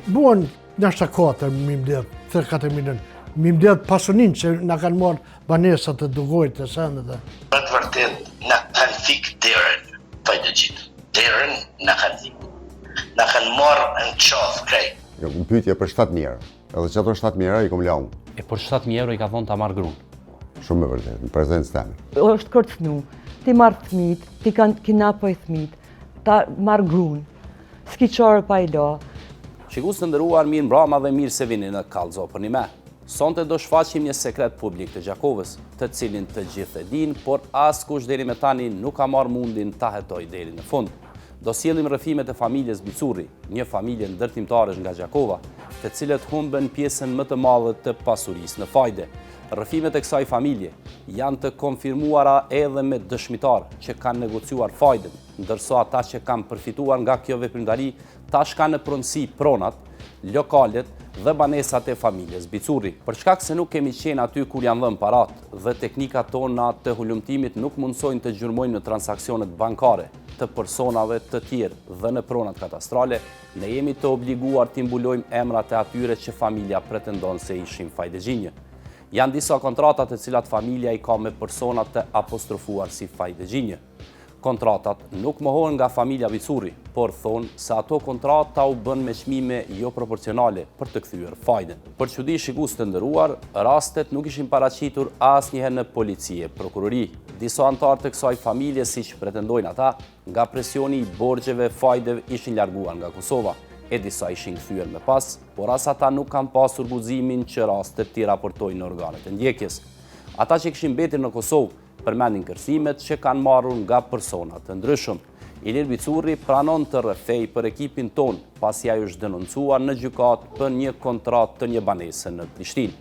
Buon nështë 4, 3-4 milion. Mi mbledh pasunin që na kanë marrë banesat të dugojt të sendet. Për të vërtet, na kanë fik derën, Fajdegjit. Derën na kanë fik. Na kanë marrë në qafë krejt. Jo, më pyetje për 7.000 euro. Edhe që ato 7.000 euro i kom laun. E për 7.000 euro i ka thonë ta marrë grunë. Shumë me vërtet, në prezencë teme. Është kërcënu, ti marrë fëmit, ti kinapoj fëmit, ta marrë grunë, s'ki qarë pa i la. Shikus të ndëruar, mirë mbrama dhe mirë se vini në Kallëzo për një me. Sonte do shfaqim një sekret publik të Gjakovës, të cilin të gjithë e din, por askush deri me tani nuk ka marrë mundin ta hetoj deri në fund. Do sjellim rrëfimet e familjes Bicurri, një familje ndërtimtarësh nga Gjakova, të cilët humben pjesën më të madhe të pasurisë në fajde. Rrëfimet e kësaj familje janë të konfirmuara edhe me dëshmitar që kanë negociuar fajden, ndërsa ata që kanë përfituar nga kjo veprimtari tash kanë në pronësi pronat, lokalet dhe banesat e familjes Bicurri. Për shkak se nuk kemi qenë aty kur janë dhënë parat dhe teknikat tona të hulumtimit nuk mundsojnë të gjurmojnë në transaksionet bankare të personave të tjerë dhe në pronat katastrale, ne jemi të obliguar të mbulojmë emrat e atyre që familja pretendon se ishin fajdegjinjë. Janë disa kontratat e cilat familja i ka me personat të apostrofuar si fajdegjinjë. Kontratat nuk mohohen nga familja Bicurri, por thonë se ato kontrata u bën me çmime jo proporcionale për të kthyer fajden. Për çudi shikus të nderuar, rastet nuk ishin paraqitur asnjëherë në polici e prokurori. Disa anëtarë të kësaj familje, siç pretendojnë ata, nga presioni i borxheve fajdeve ishin larguar nga Kosova, e disa ishin kthyer me pas, por as ata nuk kanë pasur guximin që rastet t'i raportojnë në organet e ndjekjes. Ata që kishin mbetur në Kosovë përmendin kërcimet që kanë marrur nga persona të ndryshëm. Ilir Bicurri pranon të rrëfej për ekipin ton, pasi ajo është denoncuar në gjykatë për një kontratë të një banese në Prishtinë.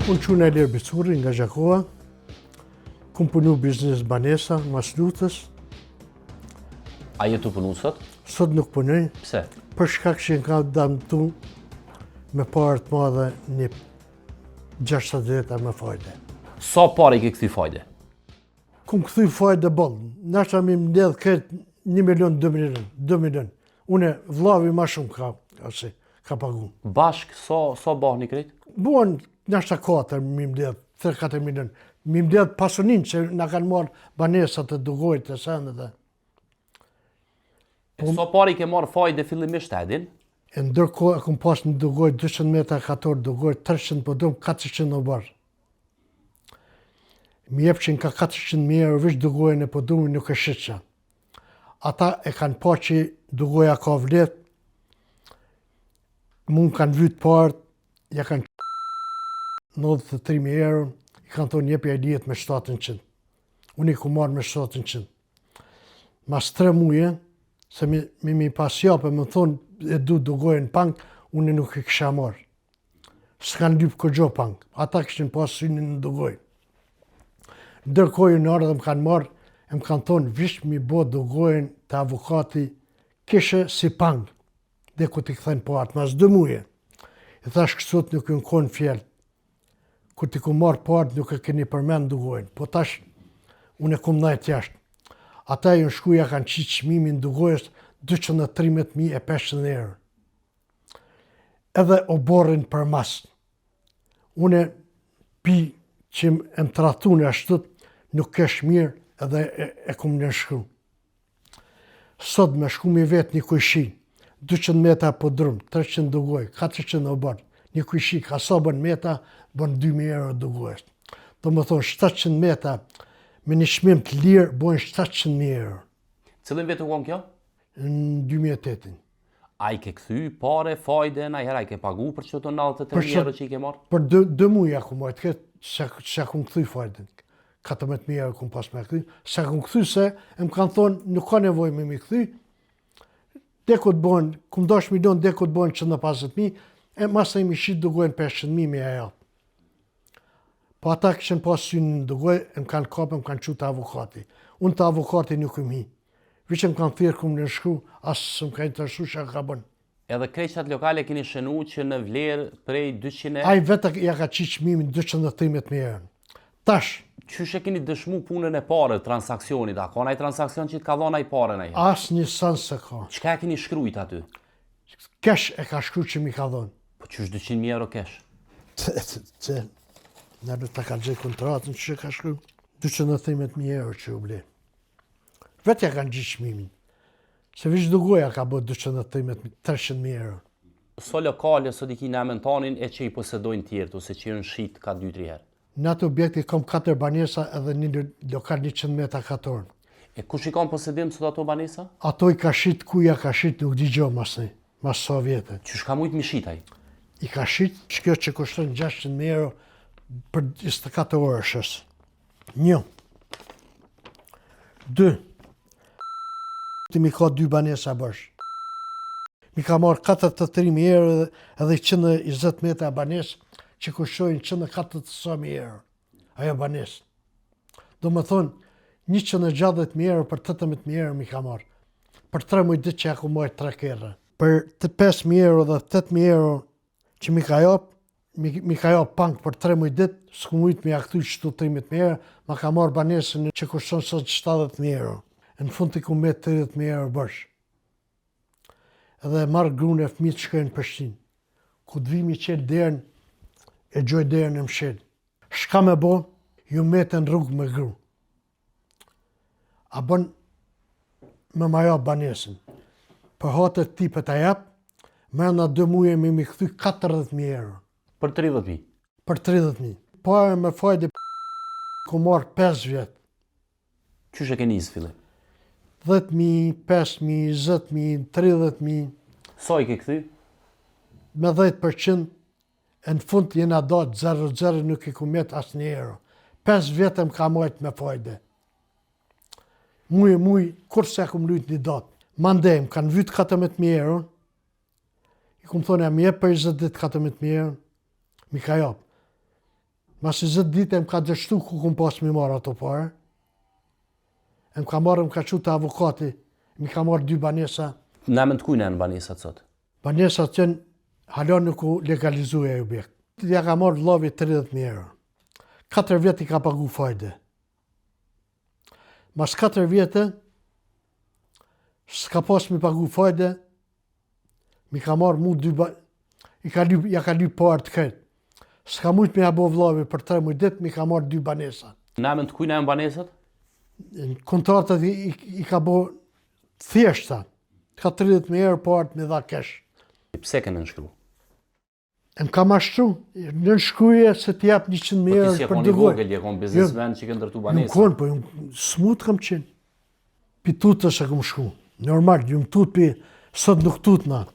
Unë qunë Ilir Bicurri nga Gjakova, kum punu biznes banesa, Maslutës. A jetu punu sot? Sot nuk punoj. Pse? Për shkak që ka dëmtu me parë të madhe një 60 veta me fajde. Sa pare i ke kthy fajde? Kum kthy fajde bollë. Nashta mi mbledh këtë 1 milion, 2 milion, 2 milion. Une vllavi ma shumë ka pagu. Bashk, sa bahni krejt? Buon nashta 4, mi mbledh 3-4 milion. Mi mbledh pasunin që na kanë marrë banesat të dugojt të sendet. Sa pare i ke marrë fajde fillimisht edin? E ndërkohë e kom pas në dugojt 200 metra kator dugojt, 300 po dom 400 në barë. Mi jepshin ka 400.000 euro vish dugojnë e po dumi nuk e shqeqa. Ata e kanë pa që dugoja ka vlet, mund kanë vyt partë, ja kanë 93.000 euro, i kanë thonë jepja i lijet me 700. Unë i ku marrë me 700. Mas 3 muje, se mi pas jape më thonë e du dugojnë pank, unë nuk i kësha marrë. S'kanë lypë kërgjo pank, ata këshin pas synin në dugojnë. Ndërkohë në ardhe më kanë marrë, e më kanë thonë vish mi bo dugojnë të avokati kishe si pank, dhe ku t'i këthejnë partë, mas 2 muje. I thash kësot nuk në konë fjellë, ku t'i ku marrë partë nuk e keni përmen dugojnë, po tash unë e kum najt jashtë. Ata ju në shkuja kanë qitë çmimin dugojës 213.500 euro. Edhe o borrin për mas. Une pi që më tratune ashtët nuk kesh mirë edhe e kum në shku. Sot me shku mi vetë një kujshi, 200 metra po drum, 300 dugoj, 400 o bërë. Një kujshi ka sa bën metra, bën 2.000 euro dugojës. Do më thonë 700 metra, me një shmim të lirë, bojnë 700.000 euro. Cëllin vetë u konë kjo? Në 2008. A i ke kthy pare, fajde, na herë a i ke pagu për që të 93.000 euro që i ke marrë? Për 2 muja ku mojtë, këtë që kum kthy fajden. 14.000 euro kum pas me kthy. Se kum kthy se, e më kanë thonë, nuk ka nevoj me mi kthy. Dekot bojnë, kum dash milion, dekot bojnë 150.000, e masa imi shqit dugojnë 500.000 me ajatë. Po ata këshën pas synë në dugoj, e më kanë kapë, më kanë qutë avokati. Unë të avokati nuk më hi. Vishë më kanë thirë këmë në shku, asë më ka interesu që ka bënë. Edhe kreqat lokale keni shënu që në vlerë prej 200... Ai vetë ja ka qiq çmimin 213.000 euro. Tash, Qysh e keni dëshmu punën e parë, transaksionit, a ka naj transaksion që t'ka dhona i parën ai? asnjë sens se ka. Çka e keni shkrujt aty? Kesh e ka shkruar që mi ka dhënë. Po qysh 200.000 euro kesh? Se, në do ta ka gjej kontratën që ka shkruar 213.000 euro që u ble. Vetë ja kanë gjithë çmimin. Se vish dugoja ka bërë 300.000 euro. So lokale, so diki në amentanin e që i posedojnë tjertë, ose që jënë shit ka 2-3 herë. Në atë objekti kam 4 banesa edhe një lokal 100 metra katorë. E kush i kanë posedim sot ato banesa? Ato i ka shit, ku ja ka shit, nuk digjo mas sa vjetë. Qysh ka mujt mi shit ai? I ka shit, shkjo që kushton 600.000 euro për 24 orë shës. 1. 2. Ti mi ka 2 banesa bësh. Mi ka marrë 43.000 euro edhe 120 metra banes që kushtojnë 140.000 euro. Ajo banes. Do më thonë, 160.000 euro për 18.000 euro mi ka marrë. Për 3 muj ditë që ja ku marrë 3 kere. Për 5.000 euro dhe 8.000 euro që mi ka jap pank për 3 muj ditë, s'ku mujt me ja këtu qëtu 13.000 euro, ma ka marrë banesën që kushton sot 70.000 euro. Në fund t'i ku me 30.000 euro bësh. Edhe marrë grunë e fëmijët shkojnë Prishtinë. Ku t'vimi qelë derën, e gjoj derën e mshelë. Shka me bo, ju mete në rrugë me gru. A bën me ma jap banesën. Për hatët tipet a jap, mërëna 2 muje me mi këthy 40.000 euro. Për 30.000? Për 30.000. Pare me fajde ku marrë 5 vjetë. Qysh e ke nisë fillim? 10.000, 5.000, 20.000, 30.000. Sa i ke këthy? Me 10%, e në fund jena datë 0-0 nuk i ku met asë një euro. 5 vjetë më ka mojtë me fajde. Muj, kur se ku më lujtë një datë. Mandej, më kanë vytë 14.000 euro, i ku më thonë, ja më jep për 20 ditë 14.000 euro, mi ka japë. Mas 20 ditë më ka dështu ku ku më pasë mi marë ato pare. Më ka marrë, më ka qu të avokati, mi ka marrë 2 banesa. Na më të kujnë e në banesat sot? Banesat qenë, halon nuk u legalizuja e objekt. Ja ka marrë vllavi 30.000 euro. 4 vjetë i ka pagu fajde. Mas 4 vjetë, s'ka pas mi pagu fajde, mi ka marrë mu 2 ja ka ly parë të këtë. S'ka mujt me ja bo vllavi për 3 muj ditë, mi ka marrë 2 banesa. Na më të kujnë e në banesat? Kontratët i ka bo thjeshta. Ka 30.000 euro partë me dha kesh. Pse ke në nshkru? E më ka mashtru, në nshkruje se t'jap 100.000 euro Po ti si e për kon një dëgoj. vogël, e kon biznesmen që ke ndërtu Ju banesa? konë, po ju smut kam qenë. Pi tutës e kom shku. Normal, ju më tut pi, sot nuk tut na.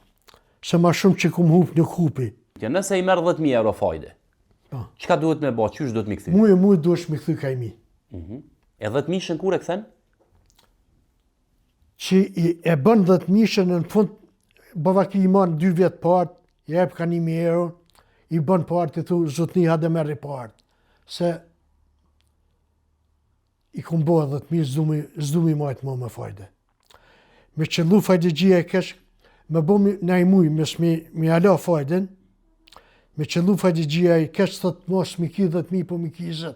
Se ma shumë që kom hup nuk hupi. Nëse i merr 10.000 euro fajde, Po. çka duhet me bë? Qysh duhet mi kthy? Muj duesh me kthy kajmi. E 10.000 kur e kthen? Që e bën 10.000 në fund, bavaki i marrë 2 vjetë partë, i jep ka 1.000 euro, i bën partë, i thu, zotni hade merri partë. Se i kom bo 10.000, zdu mi majtë më me fajde. Me qëllu fajdegjia e kesh, me bo në i muj, mes mi ala fajden, me qëllu fajdegjia e kesh, thot mos mi ki 10.000, po mi ki 20.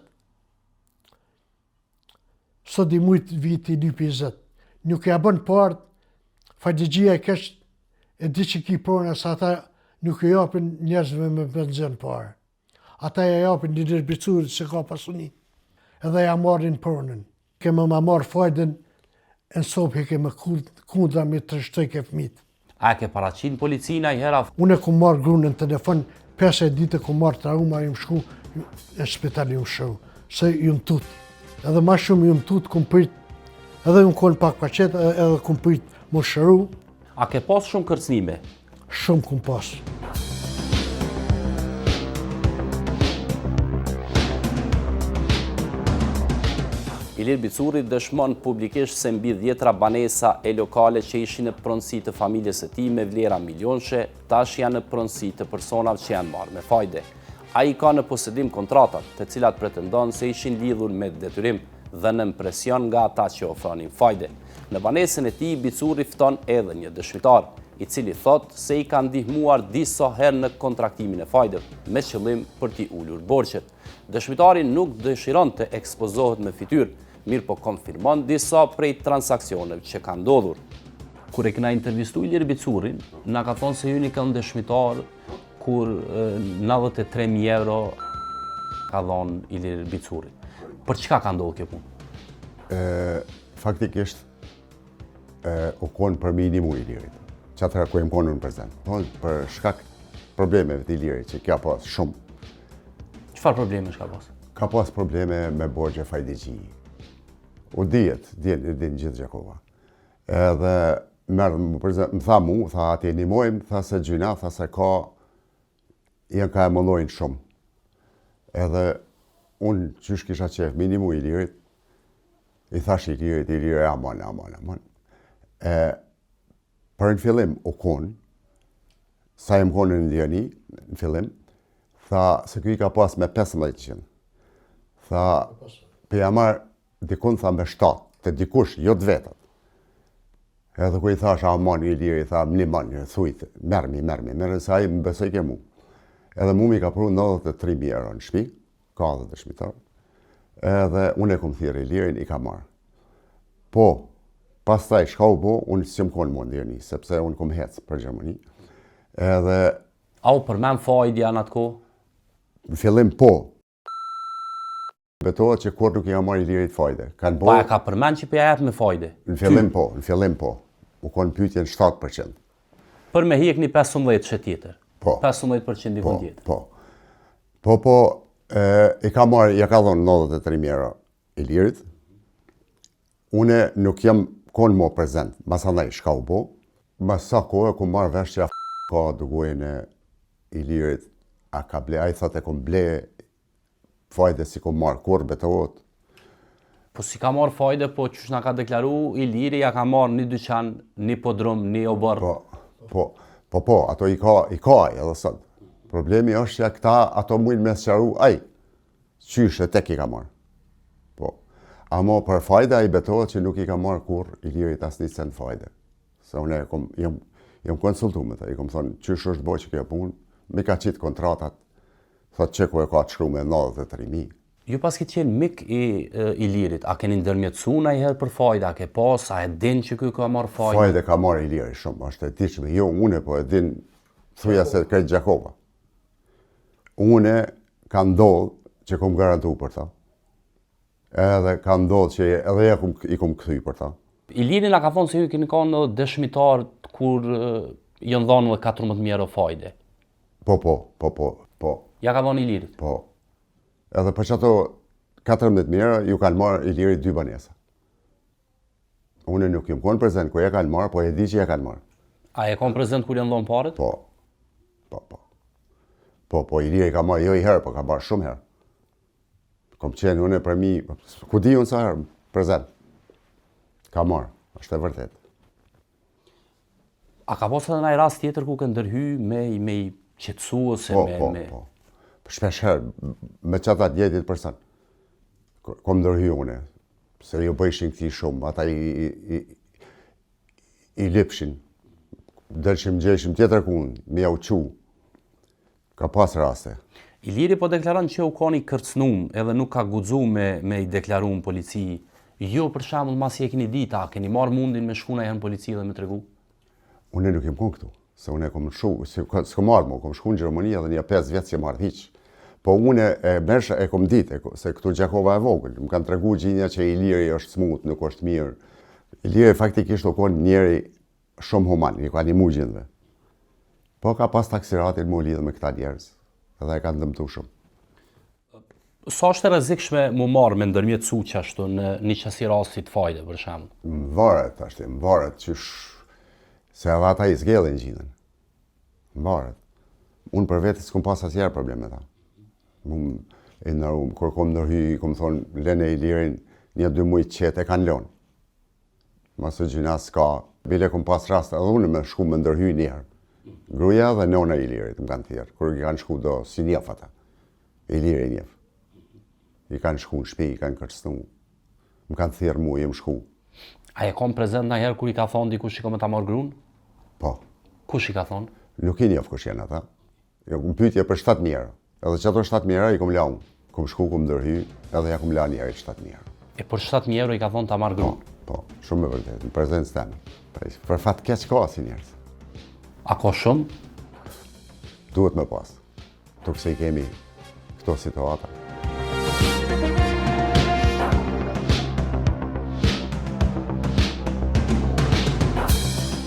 Sot i mujt viti 2.20. Nuk e bën partë, fajdegjia e kesh, e di që ki prona, sa ata nuk e japin njerëzve me benzin parë. Ata ja japin një dërbicurit që ka pasuni, edhe ja marrin pronën. Kemë ma marrë fajden, në sopë heke me kundra me të shtoj ke fmit. A ke paraqin policina i hera? Unë e ku marrë grunë në telefon, 5 ditë ku marrë trauma, ju më shku, në spital ju më shëru, se ju më tut. Edhe ma shumë ju më tut, ku më pëjt, edhe ju më konë pak paqet, edhe ku më pëjt më shëru, A ke pas shumë kërcnime? shumë ku më pasë. Ilir Bicuri dëshmon publikisht se mbi 10 banesa e lokale që ishin në pronësi të familjes së tij me vlera milionshë, tash janë në pronësi të personave që janë marrë me fajde. Ai ka në posedim kontratat, të cilat pretendon se ishin lidhur me detyrim dhe në presion nga ata që ofronin fajde. Në banesën e tij Bicuri fton edhe një dëshmitar, i cili thot se i ka ndihmuar disa herë në kontraktimin e fajdeve, me qëllim për t'i ulur borxhet. Dëshmitari nuk dëshiron të ekspozohet me fytyrë, mirë po konfirmon disa prej transaksioneve që ka ndodhur. Kur e kena intervistu Ilir Bicurin, na ka thonë se ju një kanë dëshmitar kur 93.000 euro ka dhonë Ilir Bicurin. Për çka ka ndodhur kjo punë? Faktikisht, u konë për minimu Ilirit. Që atëra ku e më konë në prezent. Për shkak problemeve të Ilirit që ka pas shumë. Çfarë probleme ka pas? Ka pas probleme me borxhe fajdëgji. U dihet gjithë Gjakova. Edhe më tha mu, tha ati e nimojmë, tha se gjyna, tha se ka, janë ka e mëllojnë shumë. Edhe unë qysh kisha qef minimu Ilirit, i thash Ilirit, amon. Për në fillim u konë, sa jem konë në Indiani, në fillim, tha se kuj ka pas me 1500. Tha, për jamar, dikun tha me 7, të dikush, jo të vetat. Edhe ku i thash, amon, Iliri, tha, më një manë, thujtë, mermi, sa i më besoj ke mu. Edhe mu mi ka pru 93.000 euro në shpi, ka dhe të shmitar. Edhe unë e kom thirë Ilirin, i ka marë. Po, pas taj shka u bo, unë si më konë mund Indiani, sepse unë kom hecë për Gjermani. Edhe... A u përmen fajdja në atë ko? Në fillim po. Betohet që kur nuk i ka marrë Ilirit fajde. Pa e ka përmen që përja jetë me fajde? Në fillim po. U konë pyetjen 7%. Për me hik një 15 që tjetër? Po. 15% i vend tjetër? Po, i ka marrë, ja ka dhonë 93.000 euro Ilirit. Une nuk jam konë mo prezent, masandaj shka u bo. Mas sa kohë ku marrë vesh që ka dugojnë e Ilirit, a ka ble, a i thot e kom ble fajde si kom marrë kur betohet. Po si ka marrë fajde, po që nga ka deklaru Iliri, ja ka marrë një dyqan, një podrum, një obar. Po, ato i ka edhe sot. Problemi është që këta ato mujnë me sëqaru, qysh e tek i ka marrë. Po, amo për fajde a i betohet që nuk i ka marrë kur Ilirit as një cent fajde. Se une jam konsultu me ta, i kom thonë qysh është boj që kjo punë, mi ka qitë kontratat, thot që ku e ka të shkru me 93.000. Ju pas ki qenë mik i Ilirit, a keni ndërmjetësu në i herë për fajde, a ke pas, a e din që kjo ka marrë fajde? Fajde ka marrë Iliri shumë, është e tishme, jo une po e din, thuja se krejt Gjakova. Une ka ndodhë që kom garantu për ta, edhe ka ndodhë që edhe i kom këthy për ta. Iliri nga ka thonë se ju keni ka në dëshmitar kur jënë dhonë dhe 14.000 euro fajde. Po. Ja ka dhonë Ilirit? Po. Edhe për që ato 14.000 euro ju kanë marrë Ilirit 2 banesa. Une nuk jam konë prezent ku e kanë marrë, po e di që e kanë marrë. A e konë prezent kur janë dhonë paret? Po, Iliri ka marrë jo i herë, po ka marrë shumë herë. Kom qenë une për mi, ku di unë sa herë prezent. Ka marrë, është e vërtet. A ka posë edhe në rast tjetër ku kënë ndërhy me i qetsu ose me... Po. Shpesh herë, me qëta djetit përsan. Kom ndërhy une, se jo bëjshin këti shumë, ata i lipshin. Dërshim gjeshim tjetër kun, mi au qu. Ka pas raste. Iliri po deklaron që u koni kërcnum edhe nuk ka guxu me i deklaru në polici. Jo për shembull masi e keni dita, keni marrë mundin me shku në herë në polici dhe me tregu? Une nuk jem kon këtu, se une kom shu, s'kom marrë mo, kom shku në Gjermani edhe një 5 vjetë që marrë hiq. Po une e kom ditë, se këtu Gjakova e vogël, më kanë tregu gjinja që Iliri është smut, nuk është mirë. Iliri faktikisht u konë njeri shumë human, i ka një gjinëve. Po ka pas taksiratin mu lidhë me këta njerëz, edhe e kanë dëmtu shumë. Sa është e rrezikshme mu marrë me ndërmjetësu qashtu në një qasi rastit fajde, për shembull? Më varet qysh, se edhe ata i zgellin gjinën. Më varet. Unë për vetë s'kom pas asjerë problem me ta. Kur kom ndërhy, kom thonë, lene Ilirin, 1-2 mujtë qetë e kanë lonë. Masë gjina s'ka, bile kom pas rast edhe unë me shku me ndërhy njëherë. Gruja dhe nona Ilirit më kanë thjerë, kur i kanë shku do si njef ata. Iliri njef. I kanë shku në shpi, i kanë kërcnu. Më kanë thjerë mu, jem shku. A e kom prezent në herë kur i ka thonë dikush që kom e ta marrë grunë? Po. Kush I ka thonë? Nuk I njoh kush janë ata. Jo, më pyetje për 7.000 euro. Edhe që ato 7.000 euro I kom la unë. Kom shku, kom ndërhy, edhe ja kom la njerit 7.000 euro. E për 7.000 euro I ka thonë ta marrë gruan? Po, shumë e vërtet, në prezencë teme. Për fat keq ka si njerëz. A ka shumë? Duhet me pas. Tukse I kemi këto situata.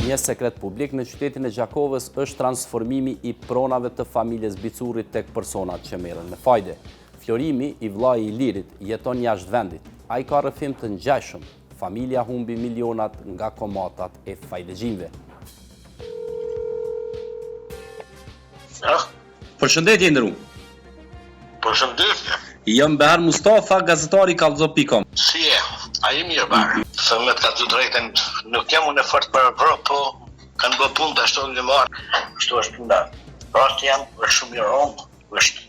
Një sekret publik në qytetin e Gjakovës është transformimi I pronave të familjes Bicurit tek personat që merren me fajde. Florimi I vllai I Ilirit jeton jashtë vendit. Ai ka rrëfim të ngjashëm. Familja humbi milionat nga komatat e fajdegjimve. Përshëndetje ndërum. Përshëndetje. Jam Behar Mustafa, gazetari Kallzo.com. Si e? A I mirë barë? Se me të të drejten, nuk jam unë e fort për Evropë, po kanë bë punë të ashtu në marë. Kështu është puna. Rasti jam, është shumë I rëndë, është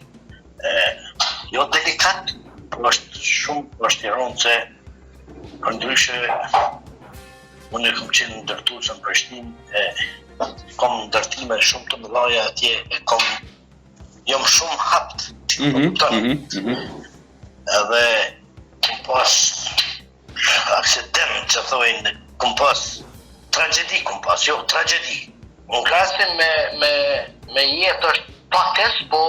jo delikat, po është I rëndë se për ndryshe unë e kom qenë ndërtues në Prishtinë, kom ndërtime shumë të mëdha atje, jam shumë hapt. Edhe kom pas aksident që thojnë, kom pas tragedi, jo tragedi. Në krahasim me jetë është pakës, po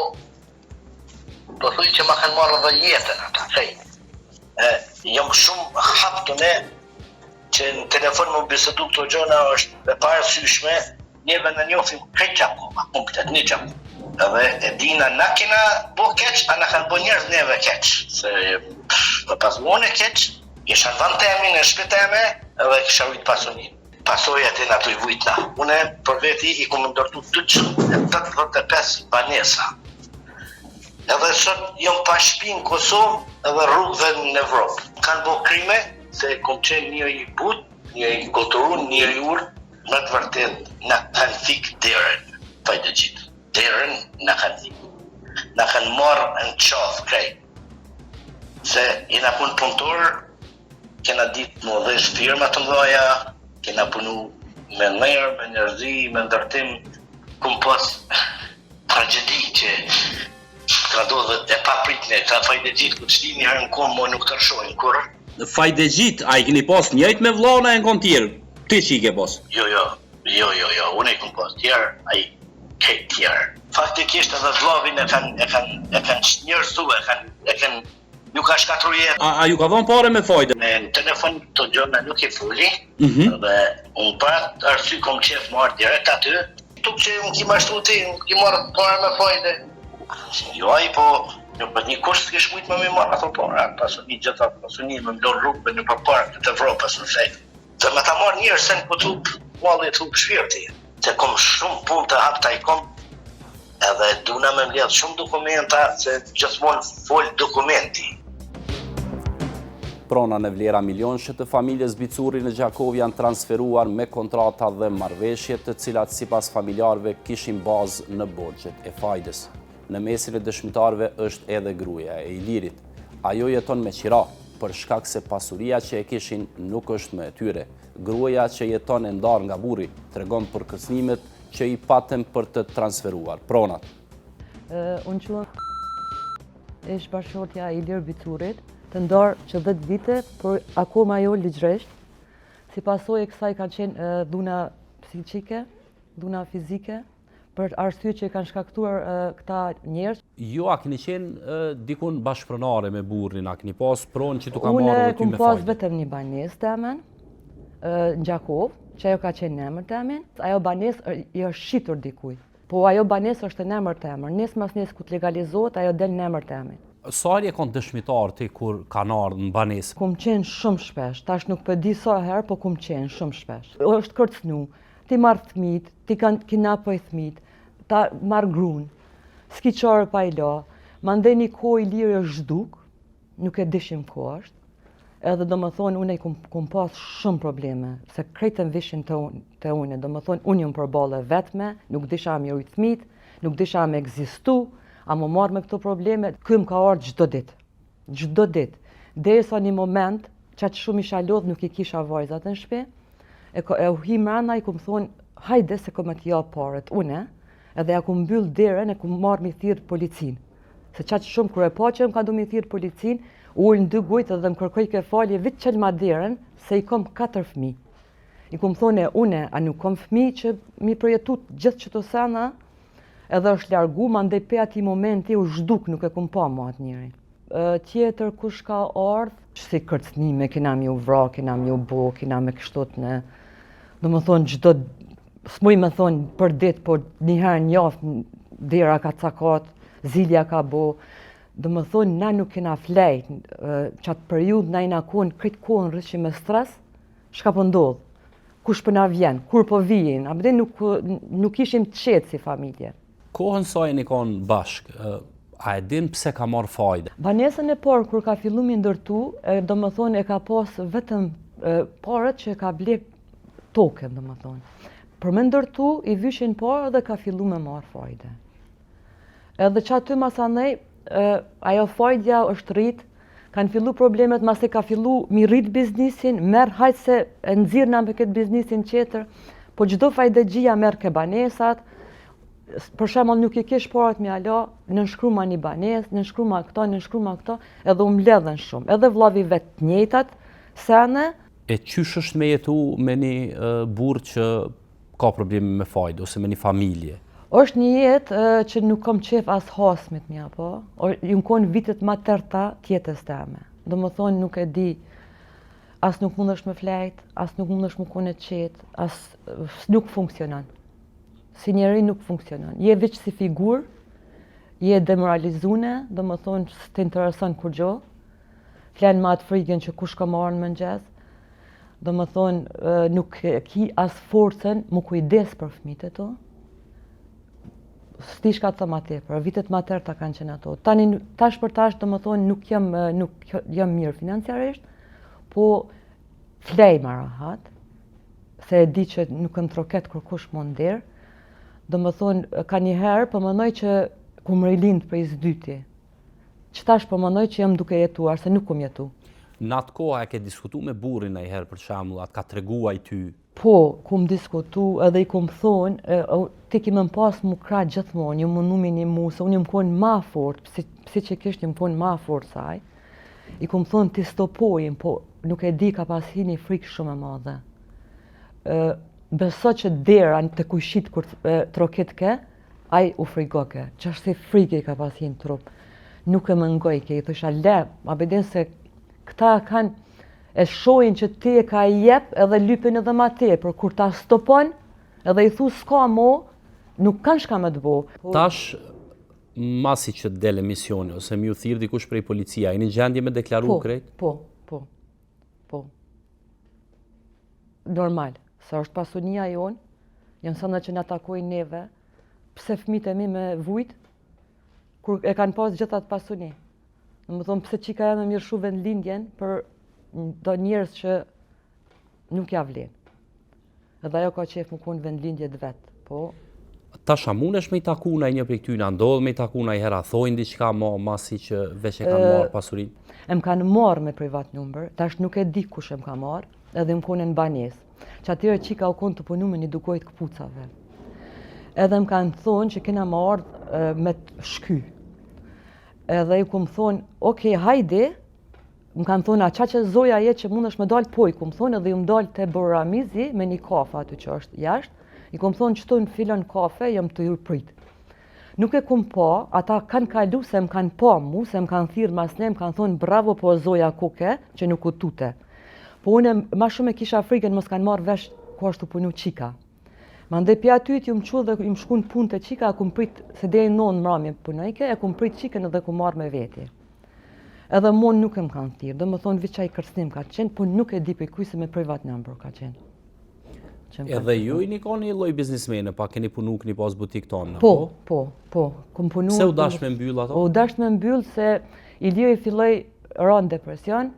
do thuj që ma kanë marrë dhe jetën ata, thej. Jam shumë haptune që në telefon më bisedu këto gjona është e parasyshme, njeve në njofim këtë Gjakova, punktet, një Gjakova. Edhe e dina na kena bo keq, a na kanë bo njerëz neve keq. Se për pas unë e keq, isha në vend temi, në shtëpi teme, edhe kisha ujt pasunin. Pasojat e na të I vujtna. Une për veti I kom ndërtu 285 banesa. Edhe sot jam pa shtëpi në Kosovë edhe rrugëve në Evropë. Kanë bo krime, se kom qenë njëri I but, njëri I goturun, njëri I urë, në të vërtet na kanë fik derën, fajdegjit. Derën na kanë fik. Na kanë marrë në qafë krejt. Se jena punë punëtor, kena ditë më dhesh firma të mdoja, kena punu me nërë, me njerëzi, me ndërtim, kum pas tragedi që ka do dhe e papritne, ka fajdegjit ku të shti një herë në komë, mo nuk të rëshojnë kur. Fajdegjit, a I keni pas njëjt me vllana e në kon tjerë? Ti që I ke pas? Jo, unë e kum pas tjerë, a I këtë tjerë. Faktikisht edhe vllavin e kanë njërësu, ju ka shkatru jetë. A ju ka dhënë pare me fajde? Në telefon të gjëna nuk I fuli, dhe unë parat arsy kom qef marrë direkt aty, tuk që unë ki mashtru ti, unë ki marrë pare me fajde. Jo ai, po nuk për një kusht s'kesh mujt me marrë ato pare, pasuni gjitha pasuni me mlon rrugë në përpare të Evropës në fejtë. Dhe me ta marrë njërë se në po tup, malli tup shpirti, se kom shumë punë të hapta I kom, edhe duna me mbledh shumë dokumenta, se gjithmonë fol dokumenti. Prona në vlera milionshë të familjes Bicuri në Gjakovë janë transferuar me kontrata dhe marrëveshje të cilat sipas familjarëve kishin bazë në borxhet e fajdes. Në mesin e dëshmitarëve është edhe gruaja e Ilirit. Ajo jeton me qira, për shkak se pasuria që e kishin nuk është më e tyre. Gruaja që jeton e ndarë nga burri tregon për kërcënimet që I patën për të transferuar pronat. Unë quhem ish bashkëshortja e Ilir Bicurit, të ndarë që 10 vite, por akoma jo ligjresht. Si pasojë e kësaj kanë qenë dhuna psiqike, dhuna fizike, për arsye që kanë shkaktuar këta njerëz. Jo, a keni qenë dikun bashkëpronare me burrin, a keni pas pronë që tu ka marrë Unë dhe ty kum me pas fajde? vetëm një banesë temen, në Gjakovë, që ajo ka qenë në emër temin. Ajo banesë I është shitur dikuj. Po ajo banesë është në emër temër. Nes mas nes ku të legalizohet, ajo del në emër temin. Sa herë kon dëshmitar ti kur kanë ardhur në banesë? Kum qenë shumë shpesh, tash nuk për di sa herë, po kum qenë shumë shpesh. Është kërcënu, ti marrë fëmijët, ti kanë kinapoj fëmijët, ta marrë gruan, s'ki qarë pa I la, mandej një kohë Iliri është zhduk, nuk e dishim ko është, edhe do më thonë unë kum pas shumë probleme, se krejtën vishin të une, do më thonë unë jëmë përbale vetme, nuk disha me ujtë fëmijët, nuk disha me egzistu, a më marrë me këto probleme, këm ka ardhë gjdo dit. Derisa një moment, që shumë isha lodhë nuk I kisha vajzat në shpe, e u hi mrena I kumë thonë, hajde se kom t'ja paret une, edhe ja ku mbyll derën e ku marrë mi thirr policin. Se qatë shumë kur e pa që më ka du mi thirr policin, ullë në 2 gujtë edhe më kërkoj ke falje vitë qëllë ma derën, se i kom 4 fëmi. I kom thone une, a nuk kom fëmi që mi përjetu gjithë që të sena, edhe është largu, ma ndej pe ati momenti u zhduk, nuk e kom pa mu atë njëri. Tjetër kush ka ardhë, që si kërcnime, kina mi u vra, kina mi u bo, kina me kështot në, do më thonë gjdo, s'muj me thonë për dit, po njëherë njafë, dera ka cakat, zilja ka bo, do më thonë na nuk kina flejt, qatë periud na i na konë, këtë kohën rrëshë me stres, shka po ndodhë, kush për na vjen, kur po vijin, abde nuk ishim të qetë si familje. Kohën sa jeni konë bashkë, a e din pse ka marrë fajde? Banesën e parë, kur ka fillu mi ndërtu, do më thonë e ka pas vetëm parët që ka ble token, do më thonë. Për me ndërtu, i vyshin parë dhe ka fillu me marrë fajde. Edhe që aty masanej, ajo fajdja është rritë, kanë fillu problemet mase ka fillu mi rritë biznisin, merë hajtë se e nëzirë nga me këtë biznisin qeter, po gjdo fajdegjia merë ke banesat, për shembull nuk i kish parat me ala, nënshkruma një banes, nënshkruma këto, edhe u mbledhen shumë. Edhe vllavi vetë njëjtat, sene. E qysh është me jetu me një burr që ka probleme me fajde, ose me një familje? Është një jetë që nuk kam qef as hasmit mja, po. Ju më konë vitet ma tërta tjetës teme. Do më thonë nuk e di, as nuk mundesh me flejt, as nuk mundesh me kone qetë, as nuk funksionan. Si njeri nuk funksionon. Je veç si figur, je demoralizune, do më thonë së të intereson kur gjo, flenë ma atë frigën që kush ka marrë në mëngjes, do më thonë nuk ki as forcen mu kujdes për fëmijët e to, s'ti shka të ma tepër, vitet ma tërta kanë qenë ato. Tash për tash do më thonë nuk jam mirë financiarisht, po flej ma rahat, se e di që nuk në troket kur kush më ndirë, do më thonë, ka njëherë përmënoj që ku më rilindë për i zdyti. Që tash përmënoj që jam duke jetuar, se nuk kum jetu. Në atë koha e ke diskutu me burrin e i herë për shembull, atë ka treguaj ty? Po, kum diskutu edhe i kum thonë, ti ki më pas mu kra gjithmonë, ju më numi një mu, se unë jë më konë ma fort, si që kishtë jë më konë ma fort saj. I kum thonë ti stopojim, po nuk e di ka pas hi një frikë shumë e madhe. Beso që dera të kushit kur troket ke, aj u frigoke, që është si frike i ka pas hi në trup. Nuk e më ngoj ke, i thësha le, ma bedin se këta kanë e shojnë që ti e ka jep edhe lypin edhe ma te, për kur ta stopon edhe i thu s'ka mo, nuk kanë shka me të bo. Tash, masi që të dele misioni, ose mi u thirë dikush prej policia, i një gjendje me deklaru krejt? Po. Normal. Se është pasunia jonë, janë sënë që në takojnë neve, pse fëmijët e mi me vujt, kur e kanë pas gjithë atë pasuni. Në më thonë, pse qika e me mirë shu vendlindjen për do njerës që nuk ja vlen. Edhe ajo ka qef më konë vendlindje të vetë, po. Tash a munesh me i taku në një prej këtyna, ndodhë me i taku në i hera, thojnë diçka masi që veç e kanë marë pasurin? E më kanë marë me privat numër, tash nuk e di kush e më ka marë, edhe më konë në banesë. Që atyre qika u konë të punu me një dukojt këpucave. Edhe më kanë thonë që kena më ardhë me të shky. Edhe ju këmë thonë, okej, hajde, më kanë thonë, a qa që zoja je që mund është me dalë, po i këmë thonë edhe ju më dalë të Boramizi me një kafe aty që është jashtë. I këmë thonë qëtu në filon kafe, jam të jurë pritë. Nuk e këmë pa, ata kanë kalu se më kanë pa mu, se më kanë thirë mas ne, më kanë thonë, bravo po zoja kuke, që nuk u tute. Po une ma shumë e kisha frikën mos kanë marrë vesh ku ashtu punu qika. Ma ndë pja atyt ju më qu dhe ju më shku në punë të qika, e ku më prit, se dhe nonë mrami punojke, e ku më prit qikën edhe ku marrë me veti. Edhe mon nuk e më kanë thirë, dhe më thonë viqa i kërcnim ka qenë, po nuk e di për kuj se me privat number ka qenë. Edhe ju i një ka një loj biznismene, pa keni punu këni pas butik tonë? Po. Se u dash me mbyll ato? U dash me mbyll se Iliri filloj rënë depresion,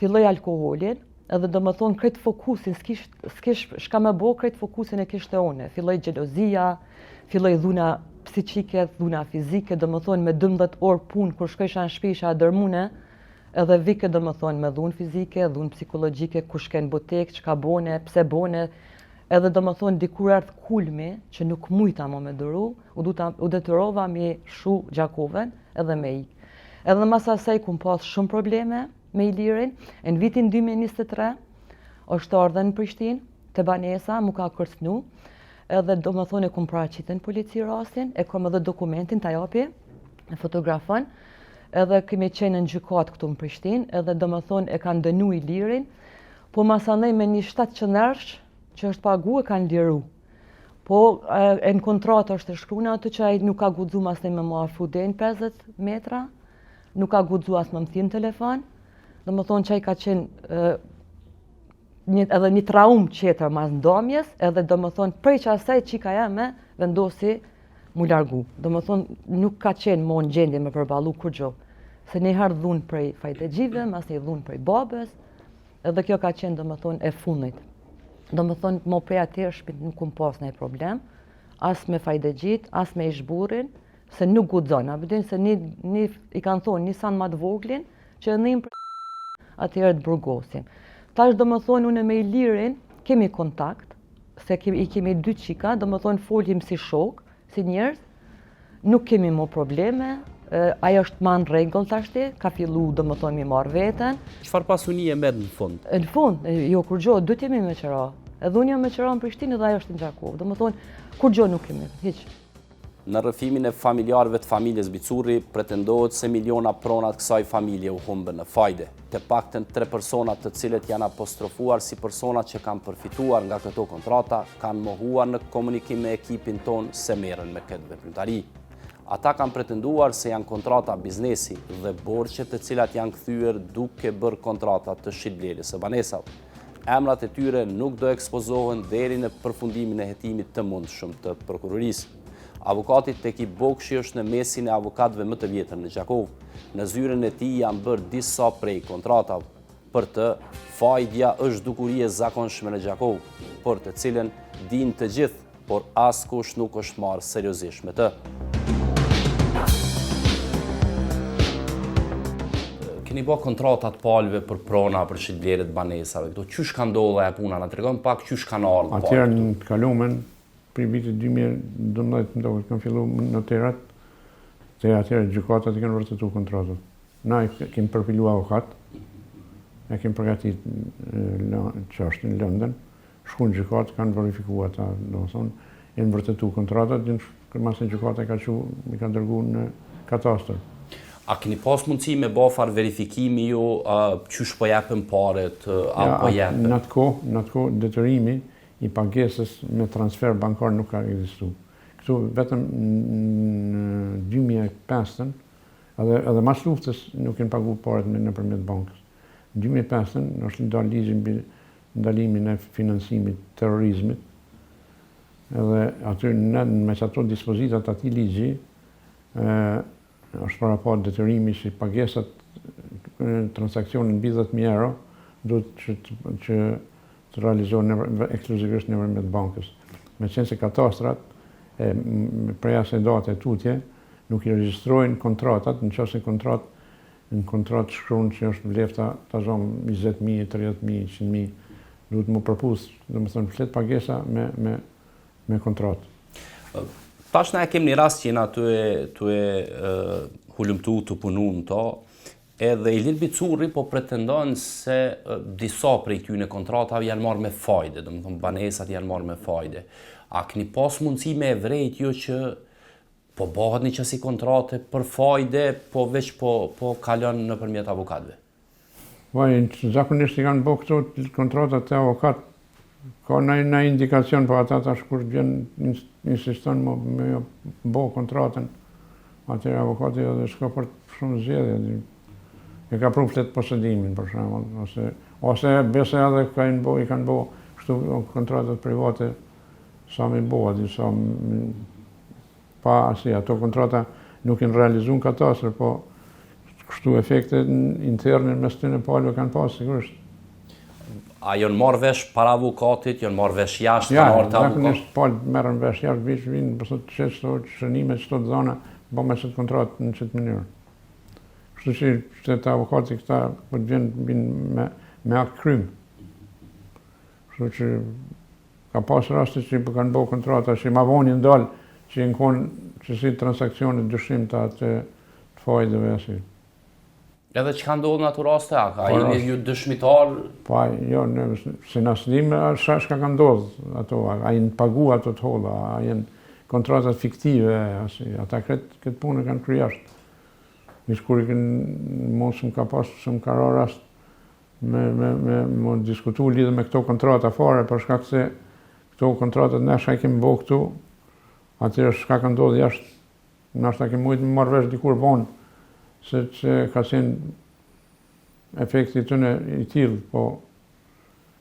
filloj alkoholin, edhe do më thonë krejt fokusin, s'kish shka me bo, krejt fokusin e kishte une. Filloj gjelozia, filloj dhuna psiqike, dhuna fizike, do më thonë me 12 orë punë, kur shkojsha në shpi isha dërmune, edhe vike do më thonë me dhunë fizike, dhunë psikologjike, ku shken botek, qka bone, pse bone, edhe do më thonë dikur ardhë kulmi, që nuk mujta më me dëru, u detyrova me shu Gjakovën edhe me ik. Edhe mas asaj kum pas shumë probleme me Ilirin, në vitin 2023, është ardhe në Prishtinë, të banesa, mu ka kërcnu, edhe do më thonë e kum paraqitën polici rastin, e kom edhe dokumentin të japi, e fotografon, edhe kemi qenë në gjykat këtu në Prishtinë, edhe do më thonë e kanë dënu Ilirin, po mas andaj me një 700 që është pagu e kanë liru. Po e në kontratë është e shkruna atë që ai nuk ka guxu mas ne me më afru deri në 50 metra, nuk ka guxu as më thënë telefon, do më thonë që ai ka qenë edhe një traum qetër mas ndomjes, edhe do më thonë prej që asaj qika jame vendosi mu largu. Do më thonë nuk ka qenë mo në gjendje me përballu kur gjo. Se njëherë dhunë prej fajtegjive, mas një dhunë prej babës, edhe kjo ka qenë do më thonë e fundit. Do më thonë mo prej atërë shpit nuk kum pas nëjë problem, as me fajtegjit, as me ishburin, se nuk gudzon. A bëdin se i kanë thonë një sanë ma të voglin, që në për atërë të burgosim. Tash do më thonë unë me Ilirin kemi kontakt, se i kemi 2 qika, do më thonë folim si shok, si njerëz, nuk kemi mo probleme, ajo është ma në regull tashti, ka fillu do më thonë mi marrë veten. Çfarë pasuni e merr në fund? Në fund, jo kur gjo, du t'jemi me qëra. Edhe unë jam me qëra në Prishtinë dhe ajo është në Gjakovë. Do më thonë, kur gjo nuk kemi, hiq. Në rrëfimin e familjarëve të familjes Bicurri, pretendohet se miliona pronat kësaj familje u humbën në fajde. Të paktën 3 personat të cilët janë apostrofuar si personat që kanë përfituar nga këto kontrata, kanë mohuar në komunikim me ekipin ton se merren me këtë veprimtari. Ata kanë pretenduar se janë kontrata biznesi dhe borxhe të cilat janë kthyer duke bërë kontrata të shitblerjes së banesave. Emrat e tyre nuk do ekspozohen deri në përfundimin e hetimit të mundshëm të prokurorisë. Avokati Teki Bokshi është në mesin e avokatëve më të vjetër në Gjakovë. Në zyrën e tij janë bërë disa prej kontratave. Për të, fajdja është dukuri e zakonshme në Gjakovë, për të cilën dinë të gjithë, por askush nuk është marrë seriozisht me të. Keni bërë kontratat palëve për prona, për shitblerjet banesave, këto qysh ka ndodhur ajo puna, na tregon pak qysh kanë ardhur. Atëherë në të kalumen, për vitit 2012 më duket kanë filluar noterat, se atëherë gjykatat i kanë vërtetuar kontratat. Na kemi përpiluar avokat, e kemi përgatit çështën në London, shkuan gjykat kanë verifikuar ata, domethënë, janë vërtetuar kontratat, kërmase gjykata ka i ka dërguar në katastër. A keni pas mundësi me bafar verifikimi ju qysh po japën paret, apo japën? Në atë kohë detyrimi i pagesës me transfer bankar nuk ka ekzistuar. Këtu vetëm në 2005, edhe mas luftës nuk kanë paguar parat nëpërmjet bankës. Në 2005 është ndalë ligji mbi ndalimin e financimit terrorizmit. Edhe aty me ato dispozitat atij ligji është parapat detyrimi si pagesat transaksionin mbi 10.000 euro duhet që të realizohen ekskluzivisht nëpërmjet bankës. Me qenë se katastrat, prej asaj date tutje, nuk i regjistrojnë kontratat, nëse në kontratë shkruan që është vlefta tashom 20.000, 30.000, 100.000, duhet më përpus, domethënë flet pagesa me kontratë. Tash na e kemi një rast që jena të hulumtu të punu në to, edhe Ilir Bicurri po pretendon se disa prej këtyre kontratave janë marrë me fajde, domethënë banesat janë marrë me fajde. A keni pas mundësi me e vrejt jo që po bëhet një qësi kontrate për fajde, po veç po kalon nëpërmjet avokatëve? Zakonisht i kanë bërë këto kontratat të avokat, ka në indikacion, po ata tash kur vjen insiston me bërë kontratën, atëherë avokati edhe s'ka për shumë zgjedhje. E ka pru flet posedimin, për shembull, ose bese edhe i kanë bërë kështu kontratat private sa më bëhet, disa pa si ato kontrata nuk janë realizuar në katastër, po kështu efekte interne mes tyre palëve kanë pas sigurisht. A janë marrë vesh para avokatit, janë marrë vesh jashtë kanë ardhur avokat? Zakonisht palët merren vesh jashtë, vinë për të çesto shënime çdo zona, bën me çet kontratë në çet mënyrë. Kështu që të avokati këta po vjen me akt krym. Kështu që ka pas raste që kanë bërë kontrata që ma vonin dalë që në konë që si transakcionet dyshim të atë të fajdeve asi. Edhe që ka ndodhë në ato raste, a jeni ju dëshmitar? Pa, jo, se në asëdim, shka ka ndodhë ato, a jenë pagu ato të holla, a jenë kontratat fiktive, ata këtë punë kanë kryasht. Mishë kur i kënë mos më ka pas, se më ka ra rast me diskutu lidhe me këto kontrata fare, për shkak se këto kontratat ne shka i kemi bo këtu, atyre shka ka ndodhë jashtë, nashta kemi mujtë më marrë vesh dikur vonë, se që ka qenë efekti të në i tillë, po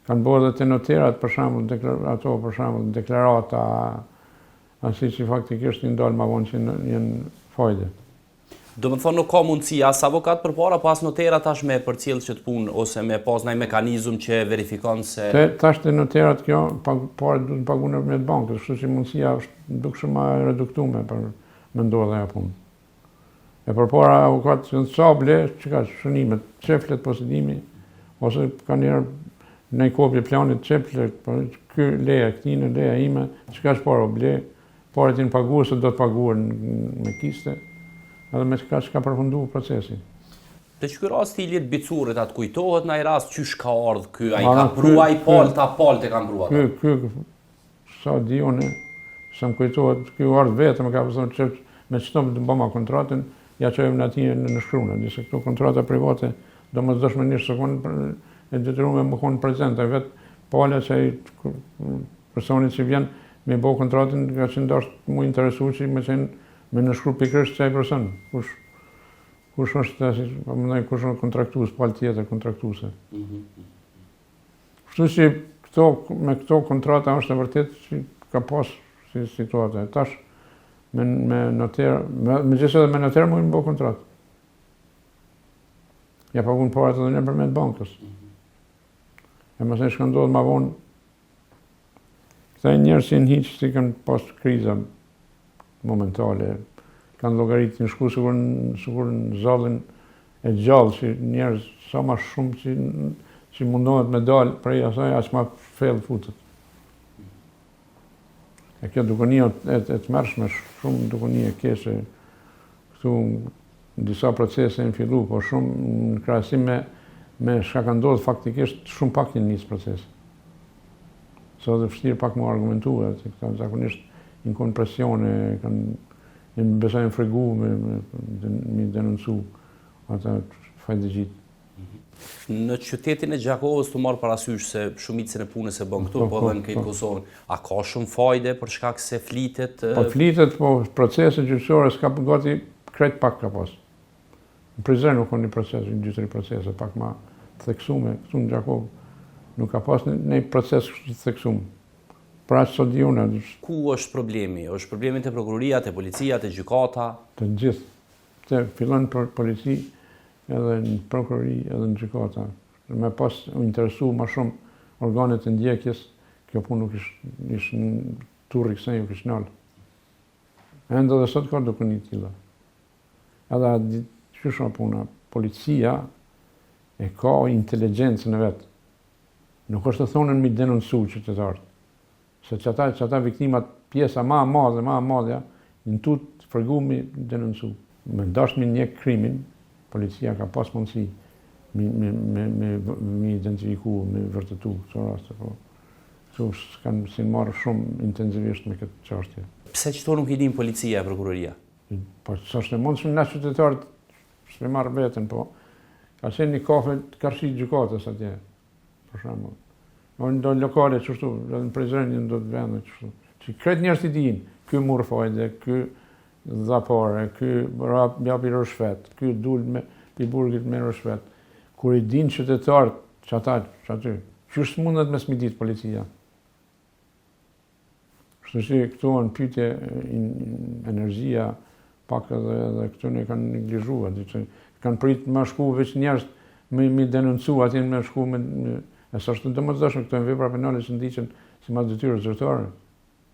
kanë bërë dhe të noterat, për shembull, deklarata, asi që faktikisht një ndalë ma vonë që jenë fajde. Do më thonë nuk ka mundësi as avokat për para, pas noterat tash me përcjellë që të punë, ose me pas një mekanizm që verifikon se... Tash të noterat kjo, parë du të pagunë me të bankës, kështu që mundësia është duk shumë ma reduktume për me ndodhe ajo punë. E për para avokat që në sable, që ka shënimet, qeflet posedimi, ose ka njerë në i kopje planit qeflet, kjo leja, këtine, leja ime, që ka shparo ble, pare ti në paguë, se do të paguë me kiste, edhe me që ka përfundu procesi. Të që kërë rast t'ilit bicurit, atë kujtohet në i rast qysh ka ardhë ky, a i ka prua i palë, ta palë të kam prua ta? Ky, sa di une, se më kujtohet, ky ardhë vetë, me ka përsonë që me qëto të bëma kontratën, ja qojmë në ati në shkruna, dise këto kontrata private, do më zdëshmenisht se konë e detyrume më konë prezente, vetë pala që i personit që vjen me bo kontratën, ka që ndashtë mu interesu që me në shkru pikrisht që i person, kush është kush është kontraktus, palë tjetër kontraktuese. Kështu që me këto kontrata është e vërtet që ka pas si situata. Tash, me gjithse dhe me noter mujnë bo kontratë. Ja pagun parat edhe një përmet bankës. E mëse shka ndodhë ma vonë, këta njerë si në hiqë si kanë pas kriza momentale, kanë logaritë në shku sigur në zallin e gjallë, që njerës sa ma shumë që mundohet me dalë prej asaj, aq ma fellë futët. E kjo dukonia e të mërshme, shumë dukonia kese, këtu në disa procese në fillu, po shumë në krahasim me shka ka ndodhë faktikisht, shumë pak një njësë procese. Sa dhe fështirë pak më argumentua, se këta zakonisht në konë presione, në besajnë fregu me denoncu ata fajdegjit. Në qytetin e Gjakovës të marrë parasysh se shumicën e punës e bën këtu, po edhe në këtë Kosovën, a ka shumë fajde për shkak se flitet? Po flitet, po procese gjyqësore s'ka gati krejt pak ka pas. Në Prizren nuk ka një proces, një gjyqëri procese, pak ma theksume, këtu në Gjakovë. Nuk ka pas një proces të theksume. Pra që sot di unë. Ku është problemi? Është problemi të prokuroria, të policia, të gjykata? Të gjithë. Të fillon për polici, edhe në prokurori, edhe në gjykata. Me pas u interesu ma shumë organet e ndjekjes, kjo punë nuk ishë në turri kësaj, nuk ishë nalë. Enda dhe sot ka duke një tila. Edhe që shumë puna, policia e ka inteligencën e vetë. Nuk është të thonën mi denoncu qytetarët. Se që ata viktimat pjesa ma madhe, në tutë fërgumi denoncu. Me dashmi një krimin, policia ka pas mundësi me identifiku, me vërtetu këto raste. Këtu s'kanë si marrë shumë intensivisht me këtë çështje. Pse qëto nuk i dim policia e prokuroria? Po që është e mundshme na qytetarët s'me marrë veten, po ka qenë një kafe të karshi gjykatës atje, për shembull. Në lokale qështu, në Prizren në do të vende qështu. Që kretë njerës të dinë, ky murë fajde, ky dha pare, ky japi rëshvet, ky dul i burgit me rëshvet. Kur i dinë qytetarët që ata, që aty, qështë mundet me smidit policia? Kështu që këtu në pyetje energjia, pak edhe këtu ne kanë neglizhuar, kanë prit me shku veç njerës me denoncu, atin me shku e sa është të domosdoshme këto vepra penale që ndiqen si mas detyrë zyrtare.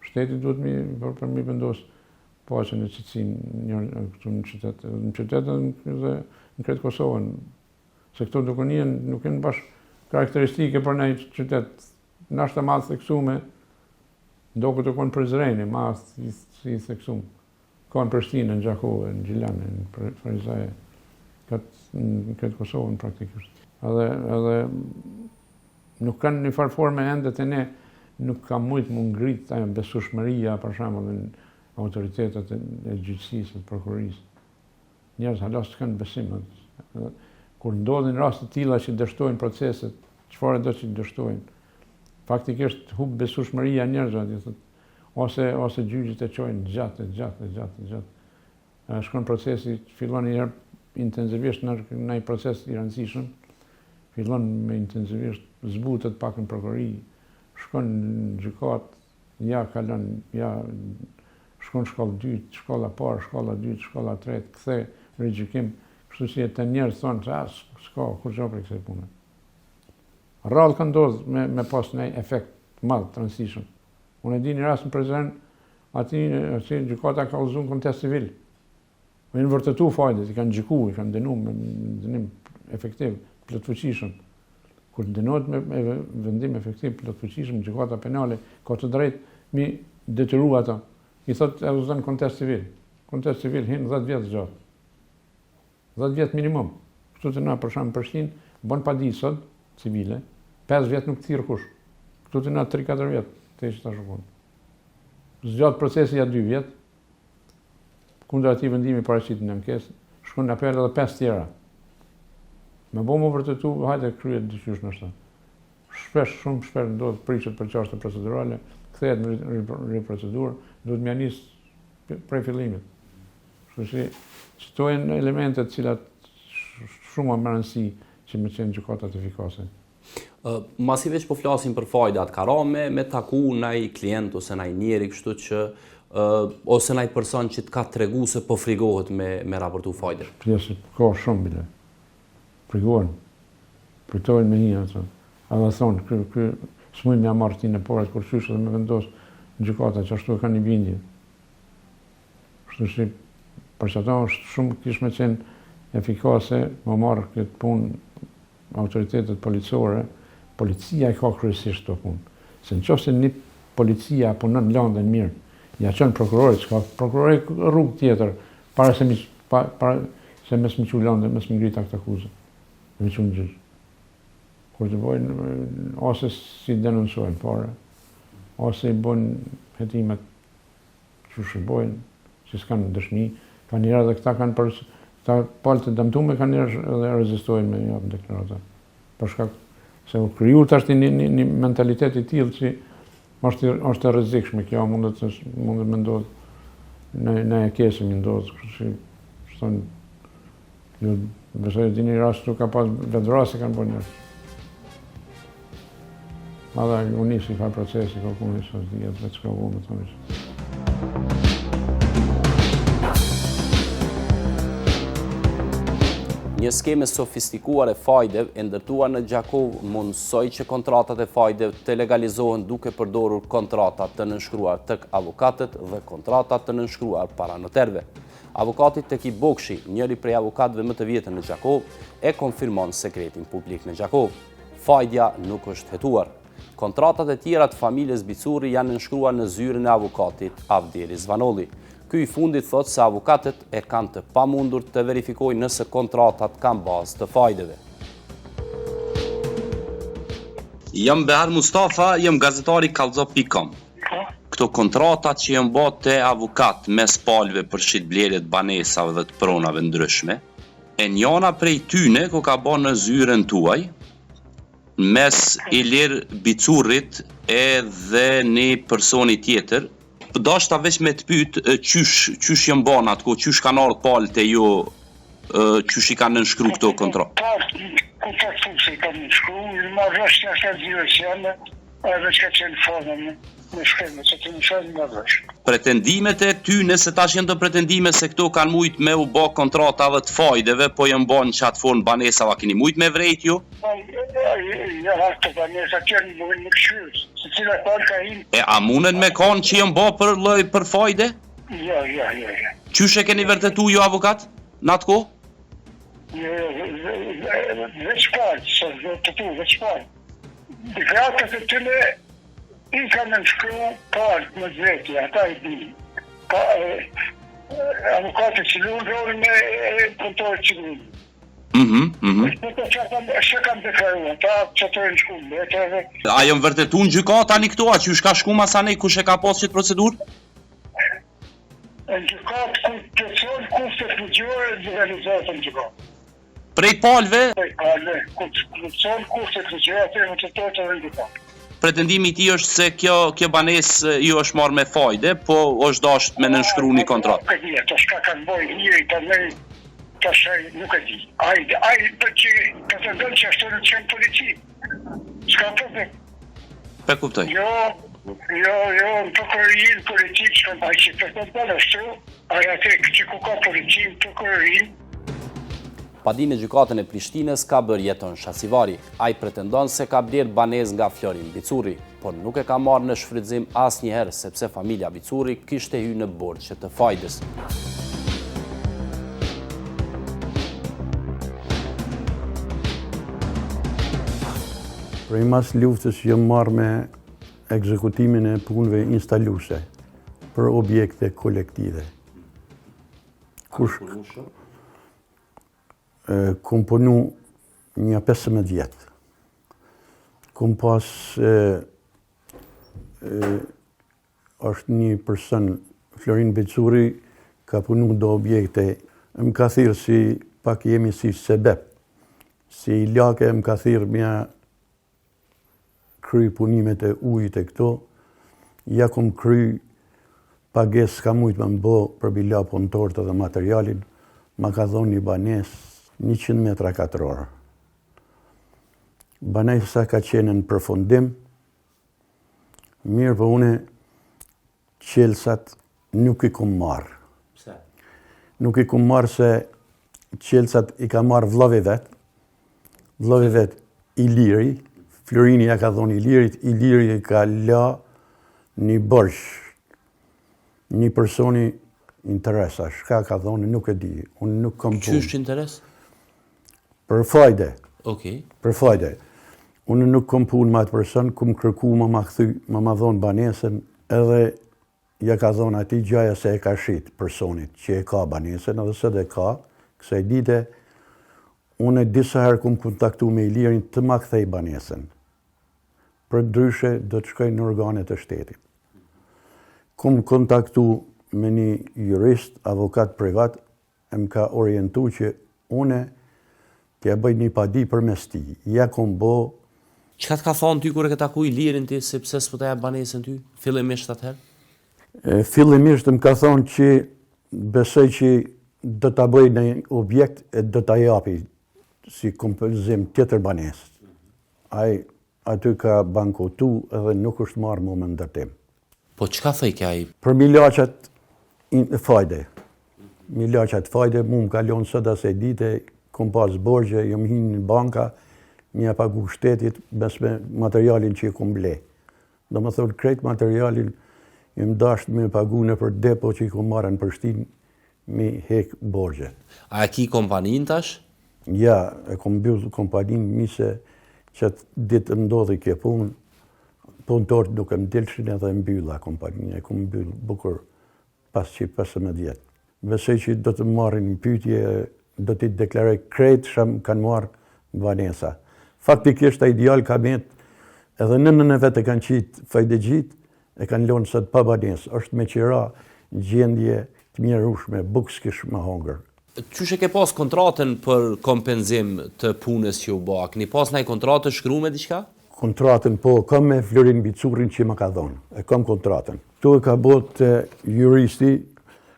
Shteti duhet për mi vendosë paqen e qetësinë këtu në qytet dhe në kretë Kosovën. Se këto dukonien nuk janë bash karakteristike për një qytet. Nashta madh theksume, Do këtë konë Prizreni, ma si theksum. Konë Prishtinë, në Gjakove, në Gjilane, në Farizaje, këtë Kosovën praktikisht. Edhe nuk kanë një farforme ende të ne, nuk ka mujtë më ngritë ajo besueshmëria, për shembull, në autoritetet e gjyqësisë, të prokurorisë. Njerëz halas të kanë besim. Kur ndodhin raste të tilla që dështojnë proceset, çfarë do që dështojnë, faktikisht hub besueshmëria e njerëzve, ose gjyqët e çojnë gjatë. Shkon procesi, fillon një herë intensivisht në një proces i rëndësishëm, fillon me intensivisht zbutet pak në prokurori, shkon në gjykat, kalon, shkon shkollë dytë, shkolla parë, shkolla dytë, shkolla tretë, kthe rigjykim, kështu që të njerëz thonë se s'ka kur gjo për kësaj pune. Rrallë ka ndodhë me pas një efekt madh të rëndësishëm. Unë e di një rast në Prizren, aty gjykata ka udhëzuar kontest civil. Me në vërtetu fajdet, i kanë gjyku, i kanë dënu me dënim efektiv, plotfuqishëm. Kur dënohet me vendim efektiv plotfuqishëm, gjykata penale ka të drejtë mi detyru ata. I thot e udhëzon kontest civil. Kontest civil hin 10 vjet gjatë. 10 vjet minimum. Kështu të na për shembull Prishtinë bën padi sot civile, 5 vjet nuk thirr kush. Kështu të na 3-4 vjet të ishte tash punë. Zgjat procesi ja 2 vjet. Kundër atij vendimi paraqitet në ankesë, shkon në apel edhe 5 tjera. Me bomë vërtetu, hajde kryet dyqysh në shtatë. Shumë shpesh ndodh prishet për çështje procedurale, kthehet në riprocedurë, duhet m'ia nis prej fillimit. Kështu që këto janë elementet cilat shumë më rëndësi që me qenë gjykatat efikase. Masi veç po flasim për fajdat, ka ra me taku ndaj klient ose ndaj njeri kështu që ose ndaj person që të ka tregu se po frigohet me raportu fajdet? Pjesë ka shumë bile. Frigohen. Fritojnë me një ato. Edhe thonë, ky s'muj me marrë ti në poret kur qysh edhe me vendos në gjykata që ashtu e ka një bindje. Kështu që për që ato është shumë kish me qenë efikase, më marrë këtë punë autoritetet policore, policia i ka kryesisht të punë. Se në qoftë se një policia punon landën mirë, ja qënë prokurorit, që ka prokurorit rrugë tjetër, para se mes më që landën, mes më ngrit akt akuzë, me që në gjyqë. Kur të bojnë, ose si denoncojnë pare, ose i bojnë hetimet që shërbojnë, që s'kanë dëshmi, ka njëra dhe këta kanë për ta palë të dëmtume, ka njëra edhe rezistojnë me një apë deklarata. Për shkak se u kriju të ashtë një mentalitet i tillë që është e rrezikshme, kjo mundet me ndodhë në e kesë një ndodhë, kështë që thonë, ju besoj të një rastu ka pas vedrasi kanë bërë njërë. Madha unisi ka procesi, ka kumë njësë është dhjetë, veç ka vëmë të njësë. Një skeme sofistikuar e fajdeve e ndërtuar në Gjakov mundsoi që kontratat e fajdeve të legalizohen duke përdorur kontratat të nënshkruar tek avokatët dhe kontratat të nënshkruar para noterëve. Avokati Teki Bokshi, njëri prej avokatëve më të vjetër në Gjakov, e konfirmon sekretin publik në Gjakov. Fajdja nuk është hetuar. Kontratat e tjera të familjes Bicuri janë nënshkruar në zyrën e avokatit Avdeli Zvanolli. Ky i fundit thot se avokatët e kanë të pamundur të verifikojnë nëse kontratat kanë bazë të fajdeve. Jam Behar Mustafa, jam gazetari kallzo.com. Këto kontratat që janë bërë te avokat mes palëve për shitblerjet banesave dhe të pronave ndryshme, e njëna prej tyne ku ka bërë në zyrën tuaj, mes Ilir Bicurit edhe një personi tjetër. Dashta veç me të pyet qysh janë bën atko, qysh kanë ardhur palët e ju, qysh i kanë nënshkruar këto kontratë. Kontratë i kanë nënshkruar, më vesh është direkcione, edhe që qenë formën në shkrimë, që të nënshkruar më vesh. Pretendimet e ty nëse tash janë të pretendime se këto kanë mujt me u bë kontrata dhe të fajdeve, po janë bën në qatë formë banesava, keni mujt me vrejt ju? Ja, të banesa tjerë në këshyrës. E a munen me kanë që janë bë për fajde? Ja. Qysh e keni vërtetu ju avokat? Në atë kohë? Veç parë, që vërtetu, veç parë. Gratat e tyne I ka në shkru partë më zveti, ata i di. Avokatët që lunë rolin e kontorët që lunë. Që kam deklaruar, ta që të e në shkullë. A jëmë vërtetu në gjykat tani këto, a që ju shka shku masanej kush e ka pas qëtë procedur? Në gjykat, ku të thonë kushtet ligjore dhe realizohet në gjykat. Prej palve? Prej palve, ku të thonë kushtet ligjore dhe në të në gjykat. Pretendimi ti është se kjo banes ju është marrë me fajde, po është dasht me nënshkru një kontratë. Nuk e di, ato shka kanë bojë njëri të nej, të shaj, nuk e di. Ajë për që pretendon që ashtë në qenë polici. Shka problem? Pe kuptoj. Jo, në prokurorin politik, ajë që pretendon ashtu, ajë atë që ku ka polici në prokurorin. Padin e gjykatën e Prishtinës ka bërë Jeton Shasivari. Ai pretendon se ka blerë banesë nga Florin Bicuri, por nuk e ka marrë në shfrytëzim asnjëherë sepse familja Bicuri kishte hyrë në borxhe të fajdës. Prej mas luftës jam marrë me ekzekutimin e punëve instaluese për objekte kolektive. Kom punu një 15 vjetë. Kom pas është një person, Florin Bicuri, ka punu do objekte. Më ka thirë si pak jemi si sebep. Si i lake më ka thirë mja kry punimet e ujit e këto. Ja kom kry pages ka mujtë më mbo për bila punëtorët dhe materialin. Ma ka dhonë një banes 100 metra katror. Banesa ka qenë në përfundim, mirë për une qelsat nuk i kum marë. Pse? Nuk i kum marë se qelsat i ka marë vllave vet Iliri, Florini ja ka thonë Ilirit, Iliri i ka la një borx, një personi interesa, shka ka thonë nuk e di, unë nuk kam punë. Qysh interes? Për fajde. Okej. Për fajde. Unë nuk kom punë ma atë person, kom kërku ma dhonë banesën, edhe ja ka thonë ati gjaja se e ka shit personit që e ka banesën, edhe se dhe ka, kësaj dite, unë disa herë kom kontaktu me Ilirin të ma kthej banesën. Për ndryshe do të shkoj në organet e shtetit. Kom kontaktu me një jurist, avokat privat, e më ka orientu që une t'ja bëj një padi për mes ti. Ja kom bo... Qka t'ka thonë ty kur e ke taku Ilirin ti, sepse s'po t'ja banesën ty? Fillimisht atëherë? Fillimisht më ka thonë që besoj që do t'a bëj në objekt e do t'a japi si kompenzim tjetër banesë. Ai aty ka bankotu edhe nuk është marrë më me ndërtim. Po qka thëj kja i? Për milaqat fajde. Milaqat fajde, mu më kalonë sëta se dite, kom pas borgje, jam hinë në banka, mja pagu shtetit bes me materialin që i kom ble. Do më thonë, krejt materialin jam dasht me pagu në për depo që i kom marrë në Prishtinë me hek borgje. A e ki kompanin tash? Ja, e kom mbyll kompanin mise që ditë ndodhi kje punë, punëtorët nuk e mdilshin edhe mbylla kompanin, e kom mbyll bukur pas që 15 vjetë. Besoj që do të marrin në pyetje, do t'i deklaroj krejt shëm kanë marrë banesa. Faktikisht a ideal ka met, edhe nënën e vetë e kanë qitë fajdegjit, e kanë lonë sot pa banes, është me qira gjendje të mjerushme, buk s'kish më hongër. Qysh e ke pas kontratën për kompenzim të punës që u bë? Keni pas ndaj kontratë shkruar me diçka? Kontratën po, kam me Florin Bicurin që më ka dhonë, e kam kontratën. Tu e ka bot juristi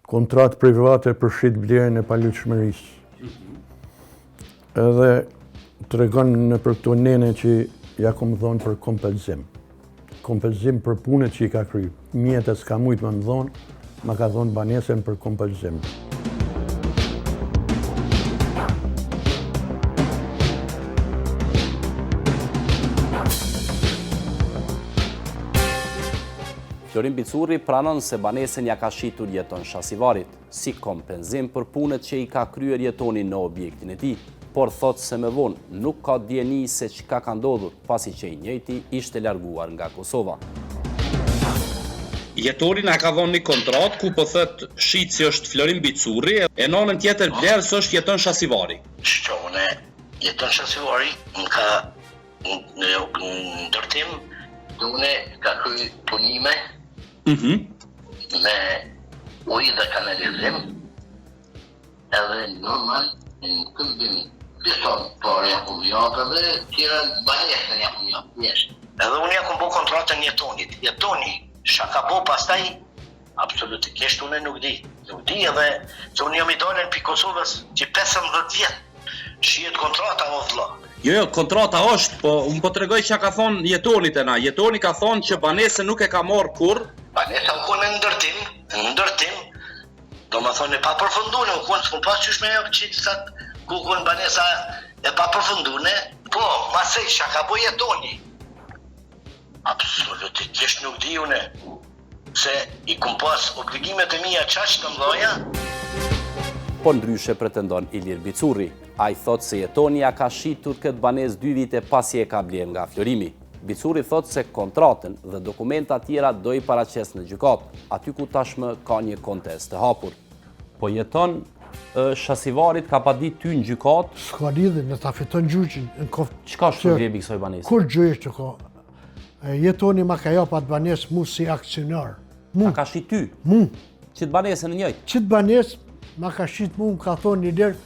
kontratë private për shit blerën e palyshmërisë. Edhe të regon në për këto nene që ja kom dhonë për kompenzim. Kompenzim për punët që i ka kry. Mjetës ka mujtë më dhonë, ma ka dhonë banesën për kompenzim. Florin Bicuri pranon se banesën ja ka shitur Jeton Shasivarit, si kompenzim për punët që i ka kryer Jetoni në objektin e tij, por thot se më vonë nuk ka dieni se çka ka ndodhur pasi që i njëjti ishte larguar nga Kosova. Jetori na ka dhënë një kontratë ku po thët shitsi është Florin Bicurri e nënën tjetër Blerës është Jeton Shasivari. Une Jeton Shasivari më ka në ndërtim dhe une ka kry punime me ujë dhe kanalizim edhe normal në këmbim pison por jakum jopë dhe tjera banesën jakum jopë njështë. Edhe unë jakum bo kontratën Jetonit. Jetoni shaka bo pastaj absolutikisht unë nuk di. Nuk di edhe që unë jam i dolen për Kosovës që 15 vjetë shihet kontrata o vëlla. Jo, kontrata është, po unë po tregoj që ka thonë Jetonit e na. Jetoni ka thonë që banesën nuk e ka marrë kur. Banesa u konë në ndërtim, do më thonë e pa përfundune, u konë s'ku pas qysh me jo qitë sa ku konë banesa e pa përfundune, po, masej shaka bo Jetoni. Absolutikisht nuk di une, se i kum pas obligimet e mija qaq të mdoja. Po ndryshe pretendon Ilir Bicurri. A i thot se Jetonia ka shitur këtë banes 2 vite pasi e ka bler nga Florimi. Bicurri thot se kontratën dhe dokumenta tjera do i paraqes në gjykat, aty ku tashmë ka një kontest të hapur. Po Jeton Shasivarit ka pa ditë ty në gjykat? S'ka lidhje, në ta fiton gjyqin. Çka është problemi i kësaj banese? Kur gjë që ka? Jetoni ma ka jap atë banesë mu si aksionar. Ta ka shit ty? Mu. Qitë banesën e njëjtë? Qitë banesë ma ka shit mu, më ka thonë një derë,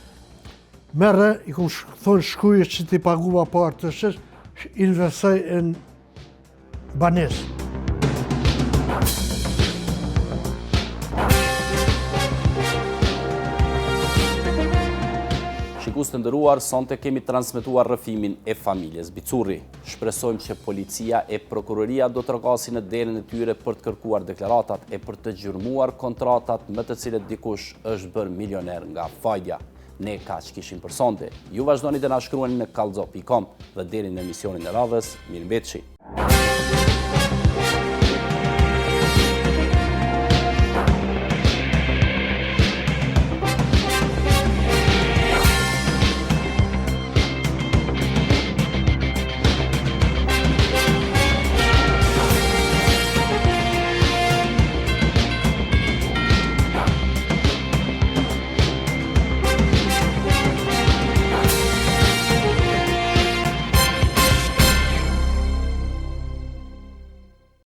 merre, i kum thonë shkuje që ti paguva parë të shesh, investoj në banesë. Shikus të ndëruar, sonte kemi transmituar rrëfimin e familjes Bicurri. Shpresojmë që policia e prokuroria do të rrogasin në derën e tyre për të kërkuar deklaratat e për të gjurmuar kontratat me të cilët dikush është bërë milioner nga fajtja. Ne kaq kishim për sonte. Ju vazhdoni të na shkruani në kallxo.com dhe deri në emisionin e radhës. Mirëmbëjtje.